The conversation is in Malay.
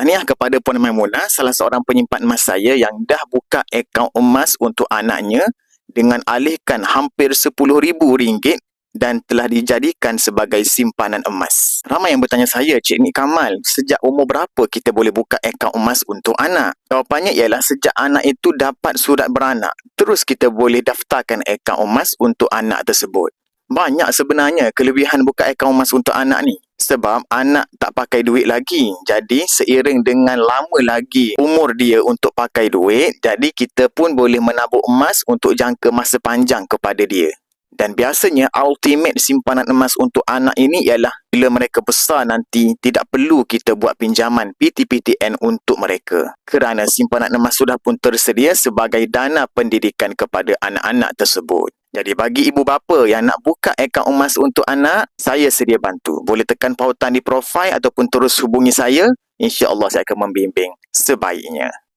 Tahniah kepada Puan Maimunah, salah seorang penyimpan emas saya yang dah buka akaun emas untuk anaknya dengan alihkan hampir RM10,000 dan telah dijadikan sebagai simpanan emas. Ramai yang bertanya saya, Cik Nik Kamal, sejak umur berapa kita boleh buka akaun emas untuk anak? Jawapannya ialah sejak anak itu dapat surat beranak, terus kita boleh daftarkan akaun emas untuk anak tersebut. Banyak sebenarnya kelebihan buka akaun emas untuk anak ni. Sebab anak tak pakai duit lagi. Jadi seiring dengan lama lagi umur dia untuk pakai duit, jadi kita pun boleh menabung emas untuk jangka masa panjang kepada dia. Dan biasanya ultimate simpanan emas untuk anak ini ialah bila mereka besar nanti tidak perlu kita buat pinjaman PTPTN untuk mereka. Kerana simpanan emas sudah pun tersedia sebagai dana pendidikan kepada anak-anak tersebut. Jadi bagi ibu bapa yang nak buka akaun emas untuk anak, saya sedia bantu. Boleh tekan pautan di profil ataupun terus hubungi saya. InsyaAllah saya akan membimbing sebaiknya.